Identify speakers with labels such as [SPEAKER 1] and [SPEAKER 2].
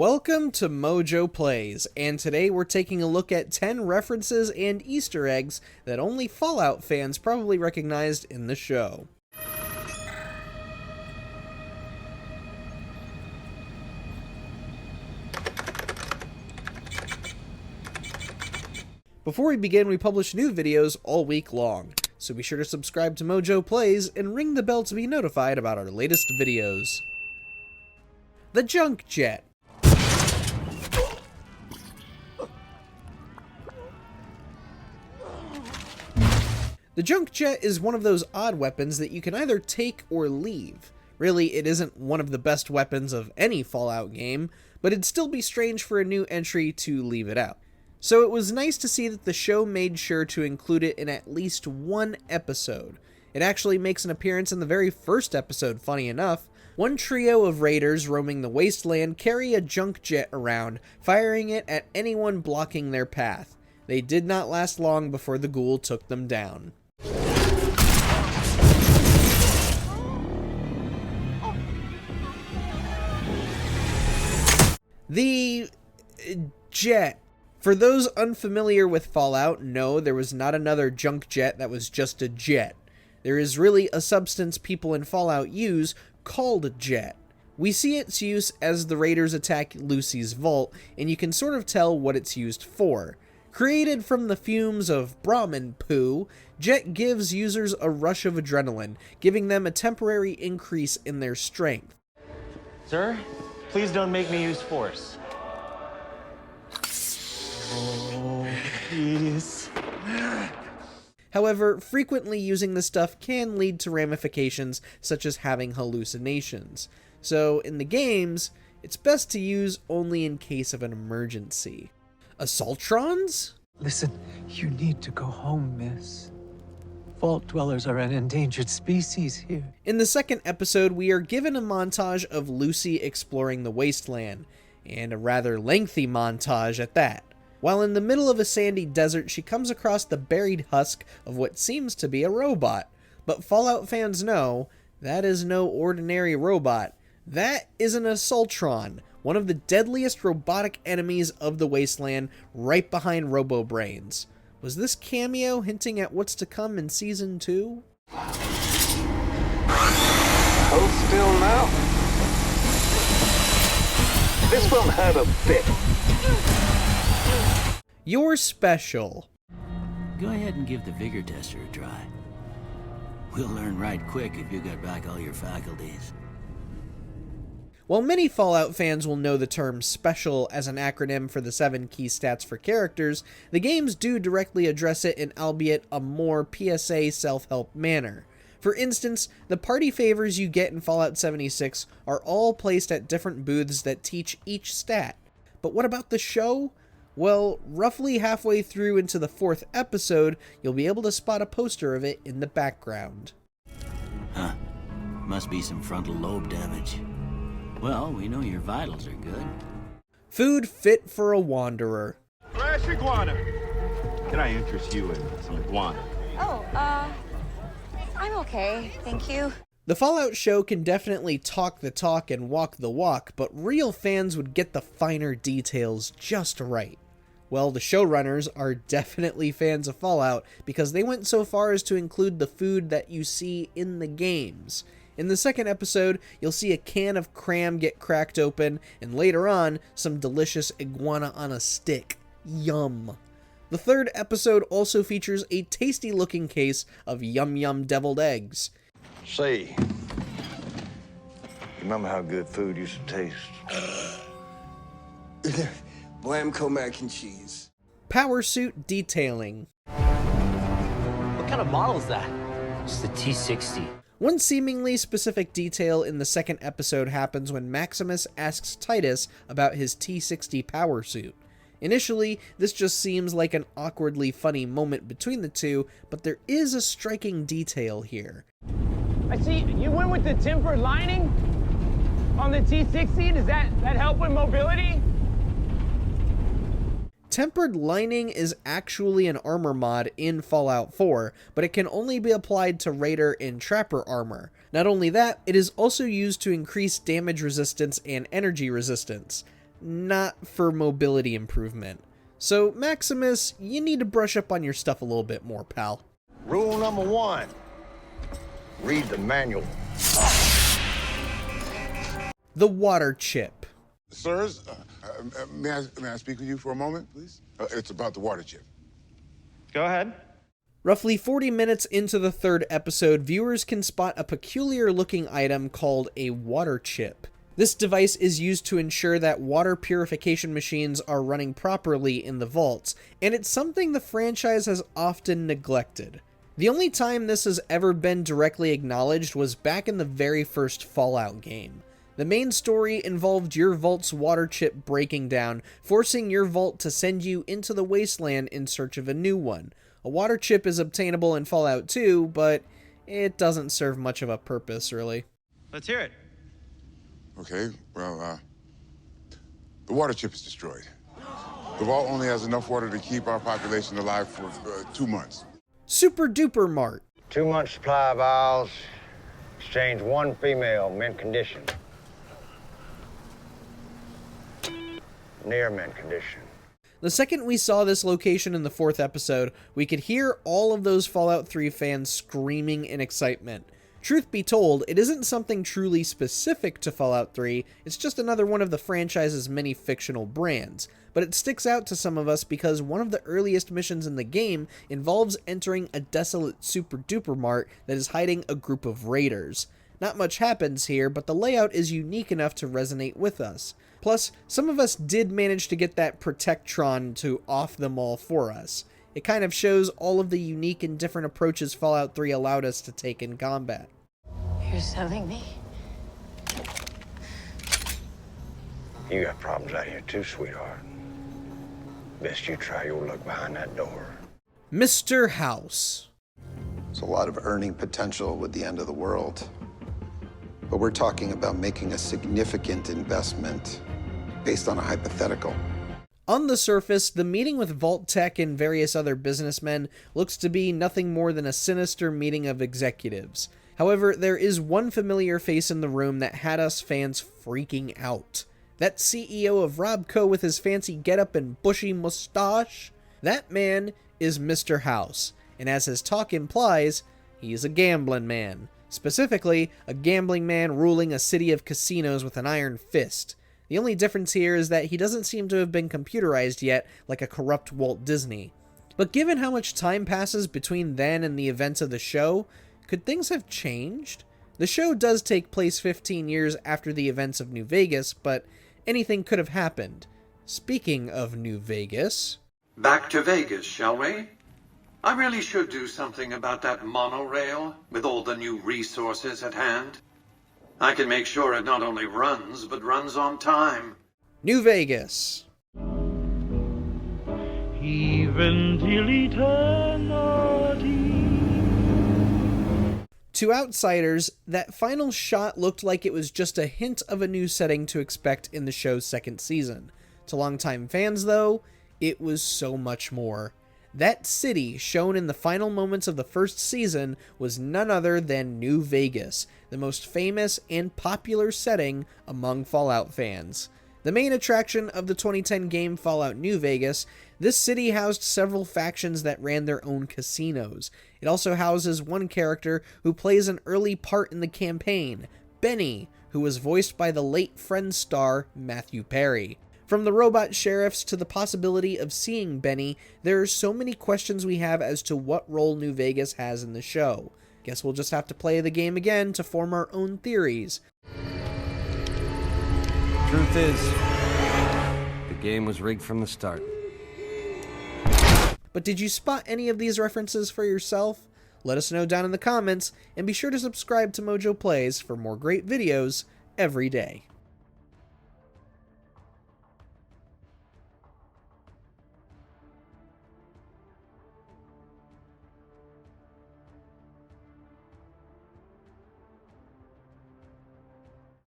[SPEAKER 1] Welcome to MojoPlays, and today we're taking a look at 10 references and Easter eggs that only Fallout fans probably recognized in the show. Before we begin, we publish new videos all week long, so be sure to subscribe to MojoPlays and ring the bell to be notified about our latest videos. The Junk Jet. The Junk Jet is one of those odd weapons that you can either take or leave. Really, it isn't one of the best weapons of any Fallout game, but it'd still be strange for a new entry to leave it out. So it was nice to see that the show made sure to include it in at least one episode. It actually makes an appearance in the very first episode, funny enough. One trio of raiders roaming the wasteland carry a junk jet around, firing it at anyone blocking their path. They did not last long before the ghoul took them down. The jet. For those unfamiliar with Fallout, no, there was not another junk jet that was just a jet. There is really a substance people in Fallout use called jet. We see its use as the raiders attack Lucy's vault, and you can sort of tell what it's used for. Created from the fumes of Brahmin poo, jet gives users a rush of adrenaline, giving them a temporary increase in their strength.
[SPEAKER 2] Sir, please don't make me use force. Oh, please.
[SPEAKER 1] However, frequently using the stuff can lead to ramifications such as having hallucinations. So in the games, it's best to use only in case of an emergency. Assaultrons?
[SPEAKER 3] Listen, you need to go home, miss. Vault dwellers are an endangered species here.
[SPEAKER 1] In the second episode, we are given a montage of Lucy exploring the wasteland, and a rather lengthy montage at that. While in the middle of a sandy desert, she comes across the buried husk of what seems to be a robot. But Fallout fans know, that is no ordinary robot. That is an Assaultron, one of the deadliest robotic enemies of the wasteland, right behind RoboBrains. Was this cameo hinting at what's to come in Season 2?
[SPEAKER 4] Hold still now. This won't hurt a bit.
[SPEAKER 1] Youre Special.
[SPEAKER 5] Go ahead and give the vigor tester a try. We'll learn right quick if you got back all your faculties.
[SPEAKER 1] While many Fallout fans will know the term special as an acronym for the 7 key stats for characters, the games do directly address it in albeit a more PSA self-help manner. For instance, the party favors you get in Fallout 76 are all placed at different booths that teach each stat. But what about the show? Well, roughly halfway through into the 4th episode, you'll be able to spot a poster of it in the background.
[SPEAKER 5] Huh. Must be some frontal lobe damage. Well, we know your vitals are good.
[SPEAKER 1] Food fit for a wanderer.
[SPEAKER 6] Fresh iguana. Can I interest you in some iguana?
[SPEAKER 7] Oh, I'm okay, thank you.
[SPEAKER 1] The Fallout show can definitely talk the talk and walk the walk, but real fans would get the finer details just right. Well, the showrunners are definitely fans of Fallout because they went so far as to include the food that you see in the games. In the second episode, you'll see a can of cram get cracked open, and later on, some delicious iguana on a stick. Yum. The third episode also features a tasty-looking case of yum-yum deviled eggs.
[SPEAKER 4] Say, you remember how good food used to taste?
[SPEAKER 8] Blamco mac and cheese.
[SPEAKER 1] Power suit detailing.
[SPEAKER 2] What kind of model is that?
[SPEAKER 5] It's the T-60.
[SPEAKER 1] One seemingly specific detail in the second episode happens when Maximus asks Titus about his T-60 power suit. Initially, this just seems like an awkwardly funny moment between the two, but there is a striking detail here.
[SPEAKER 9] I see you went with the tempered lining on the T-60. Does that help with mobility?
[SPEAKER 1] Tempered lining is actually an armor mod in Fallout 4, but it can only be applied to Raider and Trapper armor. Not only that, it is also used to increase damage resistance and energy resistance. not for mobility improvement. So Maximus, you need to brush up on your stuff a little bit more, pal.
[SPEAKER 4] Rule number 1. Read the manual.
[SPEAKER 1] The water chip.
[SPEAKER 10] Sirs, may I speak with you for a moment, please? It's about the water chip.
[SPEAKER 2] Go ahead.
[SPEAKER 1] Roughly 40 minutes into the third episode, viewers can spot a peculiar-looking item called a water chip. This device is used to ensure that water purification machines are running properly in the vaults, and it's something the franchise has often neglected. The only time this has ever been directly acknowledged was back in the very first Fallout game. The main story involved your vault's water chip breaking down, forcing your vault to send you into the wasteland in search of a new one. A water chip is obtainable in Fallout 2, but it doesn't serve much of a purpose, really.
[SPEAKER 2] Let's hear it.
[SPEAKER 10] Okay, well, the water chip is destroyed. The vault only has enough water to keep our population alive for 2 months.
[SPEAKER 1] Super Duper Mart.
[SPEAKER 4] 2 months supply of vials. Exchange 1 female, mint condition. Near mint condition.
[SPEAKER 1] The second we saw this location in the fourth episode, we could hear all of those Fallout 3 fans screaming in excitement. Truth be told, it isn't something truly specific to Fallout 3, it's just another one of the franchise's many fictional brands. But it sticks out to some of us because one of the earliest missions in the game involves entering a desolate Super Duper Mart that is hiding a group of raiders. Not much happens here, but the layout is unique enough to resonate with us. Plus, some of us did manage to get that Protectron to off them all for us. It kind of shows all of the unique and different approaches Fallout 3 allowed us to take in combat.
[SPEAKER 7] You're selling me?
[SPEAKER 4] You got problems out here too, sweetheart. Best you try your luck behind that door.
[SPEAKER 1] Mr. House.
[SPEAKER 11] There's a lot of earning potential with the end of the world. But we're talking about making a significant investment based on a hypothetical.
[SPEAKER 1] On the surface, the meeting with Vault Tech and various other businessmen looks to be nothing more than a sinister meeting of executives. However, there is one familiar face in the room that had us fans freaking out. That CEO of Robco with his fancy getup and bushy mustache? That man is Mr. House, and as his talk implies, he's a gambling man. Specifically, a gambling man ruling a city of casinos with an iron fist. The only difference here is that he doesn't seem to have been computerized yet like a corrupt Walt Disney. But given how much time passes between then and the events of the show, could things have changed? The show does take place 15 years after the events of New Vegas, but anything could have happened. Speaking of New Vegas...
[SPEAKER 12] Back to Vegas, shall we? I really should do something about that monorail with all the new resources at hand. I can make sure it not only runs, but runs on time.
[SPEAKER 1] New Vegas.
[SPEAKER 6] Even till eternity.
[SPEAKER 1] To outsiders, that final shot looked like it was just a hint of a new setting to expect in the show's second season. To longtime fans, though, it was so much more. That city, shown in the final moments of the first season, was none other than New Vegas, the most famous and popular setting among Fallout fans. The main attraction of the 2010 game Fallout New Vegas, this city housed several factions that ran their own casinos. It also houses one character who plays an early part in the campaign, Benny, who was voiced by the late Friends star Matthew Perry. From the robot sheriffs to the possibility of seeing Benny, there are so many questions we have as to what role New Vegas has in the show. Guess we'll just have to play the game again to form our own theories.
[SPEAKER 13] Truth is, the game was rigged from the start.
[SPEAKER 1] But did you spot any of these references for yourself? Let us know down in the comments, and be sure to subscribe to MojoPlays for more great videos every day.